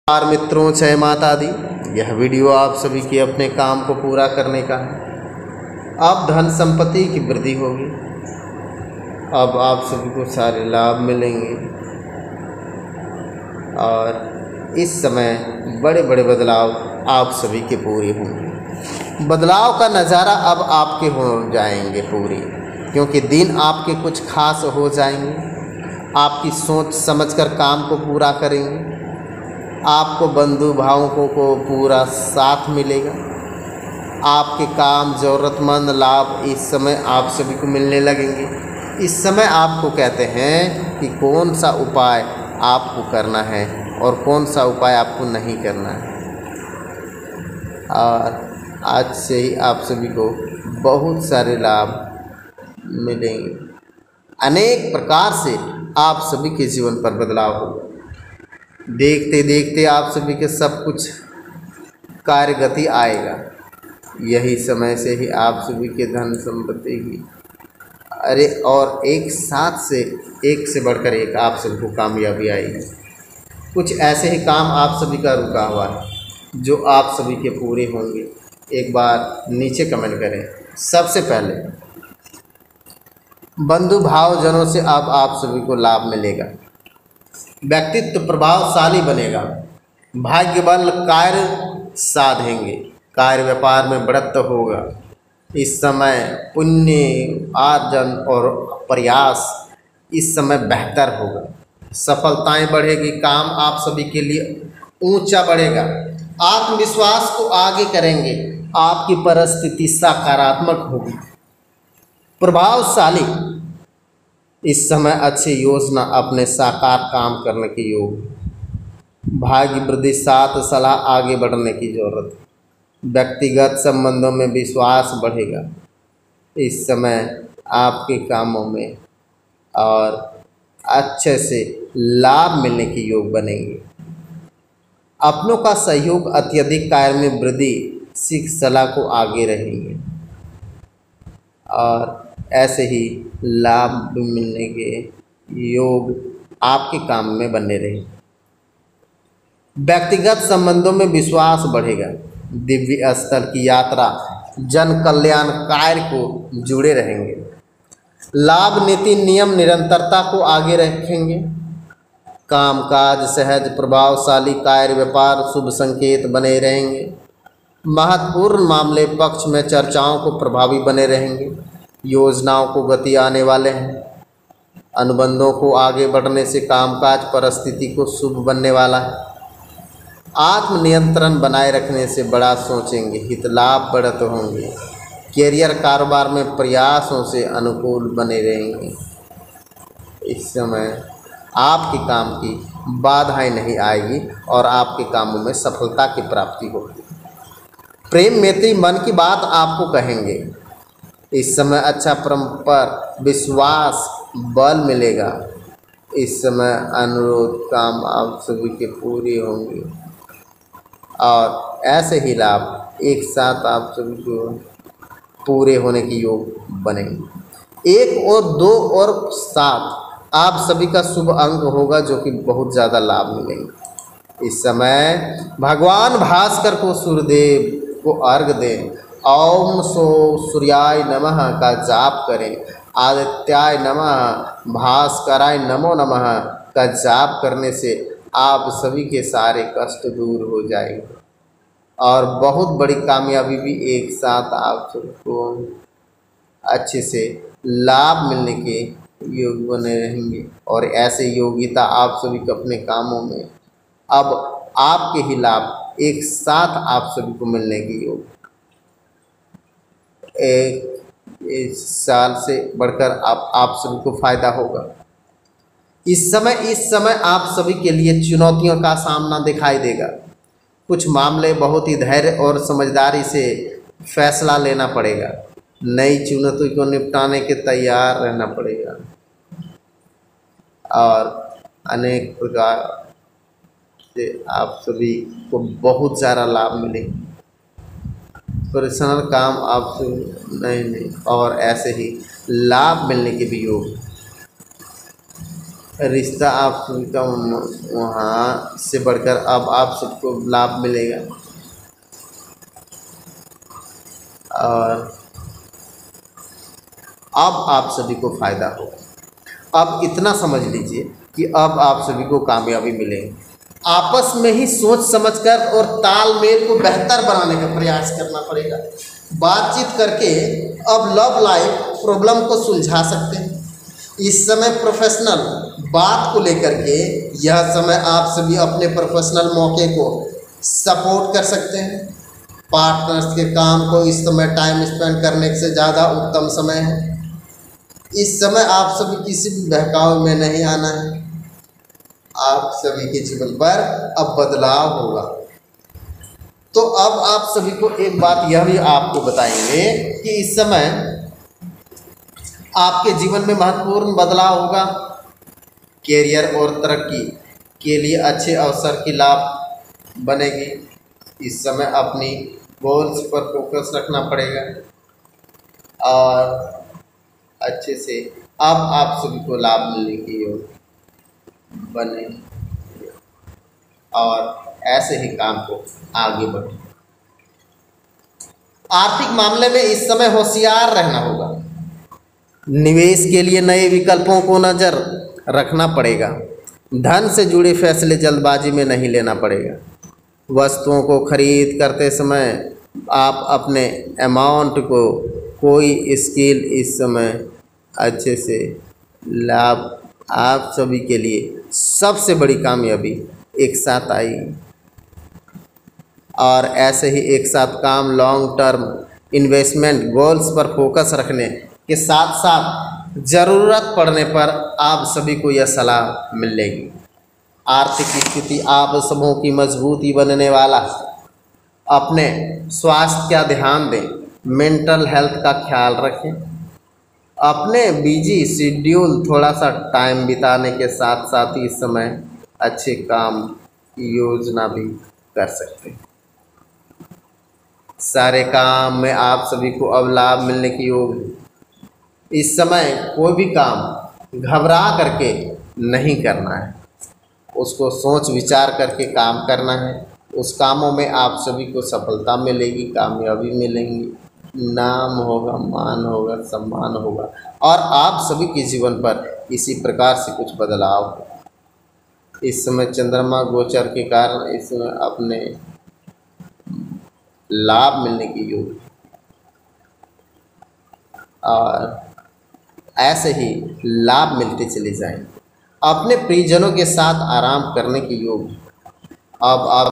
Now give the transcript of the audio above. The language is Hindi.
नमस्कार मित्रों, जय माता दी। यह वीडियो आप सभी के अपने काम को पूरा करने का है। अब धन संपत्ति की वृद्धि होगी। अब आप सभी को सारे लाभ मिलेंगे और इस समय बड़े बड़े बदलाव आप सभी के पूरे होंगे। बदलाव का नज़ारा अब आपके हो जाएंगे पूरे, क्योंकि दिन आपके कुछ खास हो जाएंगे। आपकी सोच समझकर काम को पूरा करेंगे। आपको बंधु भावों को पूरा साथ मिलेगा। आपके काम ज़रूरतमंद लाभ इस समय आप सभी को मिलने लगेंगे। इस समय आपको कहते हैं कि कौन सा उपाय आपको करना है और कौन सा उपाय आपको नहीं करना है। और आज से ही आप सभी को बहुत सारे लाभ मिलेंगे। अनेक प्रकार से आप सभी के जीवन पर बदलाव होगा। देखते देखते आप सभी के सब कुछ कार्य गति आएगा। यही समय से ही आप सभी के धन संपत्ति की और एक से बढ़कर एक आप सभी को कामयाबी आएगी। कुछ ऐसे ही काम आप सभी का रुका हुआ है जो आप सभी के पूरे होंगे। एक बार नीचे कमेंट करें। सबसे पहले बंधु भावजनों से अब आप सभी को लाभ मिलेगा। व्यक्तित्व प्रभावशाली बनेगा। भाग्य बल कार्य साधेंगे। कार्य व्यापार में बढ़त होगा। इस समय पुण्य आर्जन और प्रयास इस समय बेहतर होगा। सफलताएं बढ़ेगी। काम आप सभी के लिए ऊंचा बढ़ेगा। आत्मविश्वास को आगे करेंगे। आपकी परिस्थिति सकारात्मक होगी। प्रभावशाली इस समय अच्छी योजना अपने साकार काम करने के योग। भाग्य वृद्धि साथ सलाह आगे बढ़ने की जरूरत है। व्यक्तिगत संबंधों में विश्वास बढ़ेगा। इस समय आपके कामों में और अच्छे से लाभ मिलने के योग बनेंगे। अपनों का सहयोग अत्यधिक कार्य में वृद्धि सीख सलाह को आगे रहेंगे और ऐसे ही लाभ मिलने के योग आपके काम में बने रहे। व्यक्तिगत संबंधों में विश्वास बढ़ेगा। दिव्य स्थल की यात्रा जन कल्याण कार्य को जुड़े रहेंगे। लाभ नीति नियम निरंतरता को आगे रखेंगे। कामकाज सहज प्रभावशाली कार्य व्यापार शुभ संकेत बने रहेंगे। महत्वपूर्ण मामले पक्ष में चर्चाओं को प्रभावी बने रहेंगे। योजनाओं को गति आने वाले हैं। अनुबंधों को आगे बढ़ने से कामकाज परिस्थिति को शुभ बनने वाला है। आत्मनियंत्रण बनाए रखने से बड़ा सोचेंगे। हित लाभ बढ़त होंगे। कैरियर कारोबार में प्रयासों से अनुकूल बने रहेंगे। इस समय आपके काम की बाधाएं नहीं आएगी और आपके कामों में सफलता की प्राप्ति होगी। प्रेम मैत्री मन की बात आपको कहेंगे। इस समय अच्छा परम पर विश्वास बल मिलेगा। इस समय अनुरोध काम आप सभी के पूरे होंगे और ऐसे ही लाभ एक साथ आप सभी को पूरे होने के योग बनेंगे। 1 और 2 और 7 आप सभी का शुभ अंक होगा, जो कि बहुत ज़्यादा लाभ मिलेंगे। इस समय भगवान भास्कर को सूर्यदेव को अर्घ दें। ओम सूर्याय नमः का जाप करें। आदित्याय नमः, भास्कराय नमो नमः का जाप करने से आप सभी के सारे कष्ट दूर हो जाएंगे और बहुत बड़ी कामयाबी भी एक साथ आप सबको अच्छे से लाभ मिलने के योग बने रहेंगे। और ऐसे योग्यता आप सभी को अपने कामों में अब आपके ही लाभ एक साथ आप सभी को मिलने के योग। इस साल से बढ़कर आप सभी को फायदा होगा। इस समय आप सभी के लिए चुनौतियों का सामना दिखाई देगा। कुछ मामले बहुत ही धैर्य और समझदारी से फैसला लेना पड़ेगा। नई चुनौती को निपटाने के तैयार रहना पड़ेगा और अनेक प्रकार से आप सभी को बहुत सारा लाभ मिलेगा। पर्सनल काम आप नहीं और ऐसे ही लाभ मिलने के भी योग। रिश्ता आप का वहाँ से बढ़कर अब आप सबको लाभ मिलेगा। और अब आप सभी को फ़ायदा होगा। अब इतना समझ लीजिए कि अब आप सभी को कामयाबी मिलेगी। आपस में ही सोच समझकर और तालमेल को बेहतर बनाने का प्रयास करना पड़ेगा। बातचीत करके अब लव लाइफ प्रॉब्लम को सुलझा सकते हैं। इस समय प्रोफेशनल बात को लेकर के यह समय आप सभी अपने प्रोफेशनल मौके को सपोर्ट कर सकते हैं। पार्टनर्स के काम को इस समय टाइम स्पेंड करने से ज़्यादा उत्तम समय है। इस समय आप सभी किसी भी बहकाव में नहीं आना है। आप सभी के जीवन पर अब बदलाव होगा। तो अब आप सभी को एक बात यह भी आपको बताएंगे कि इस समय आपके जीवन में महत्वपूर्ण बदलाव होगा। कैरियर और तरक्की के लिए अच्छे अवसर की लाभ बनेगी। इस समय अपनी गोल्स पर फोकस रखना पड़ेगा और अच्छे से अब आप सभी को लाभ मिलने की योग बने और ऐसे ही काम को आगे बढ़े। आर्थिक मामले में इस समय होशियार रहना होगा। निवेश के लिए नए विकल्पों को नज़र रखना पड़ेगा। धन से जुड़े फैसले जल्दबाजी में नहीं लेना पड़ेगा। वस्तुओं को खरीद करते समय आप अपने अमाउंट को कोई स्किल इस समय अच्छे से लाभ आप सभी के लिए सबसे बड़ी कामयाबी एक साथ आई। और ऐसे ही एक साथ काम लॉन्ग टर्म इन्वेस्टमेंट गोल्स पर फोकस रखने के साथ साथ ज़रूरत पड़ने पर आप सभी को यह सलाह मिलेगी। आर्थिक स्थिति आप सबों की मजबूती बनने वाला। अपने स्वास्थ्य का ध्यान दें, मेंटल हेल्थ का ख्याल रखें। अपने बिजी शेड्यूल थोड़ा सा टाइम बिताने के साथ साथ इस समय अच्छे काम की योजना भी कर सकते हैं। सारे काम में आप सभी को अब लाभ मिलने की योग। इस समय कोई भी काम घबरा करके नहीं करना है, उसको सोच विचार करके काम करना है। उस कामों में आप सभी को सफलता मिलेगी, कामयाबी मिलेंगी, नाम होगा, मान होगा, सम्मान होगा और आप सभी के जीवन पर इसी प्रकार से कुछ बदलाव होगा। इस समय चंद्रमा गोचर के कारण इस समय अपने लाभ मिलने की योग और ऐसे ही लाभ मिलते चले जाएंगे। अपने प्रियजनों के साथ आराम करने की योग अब आप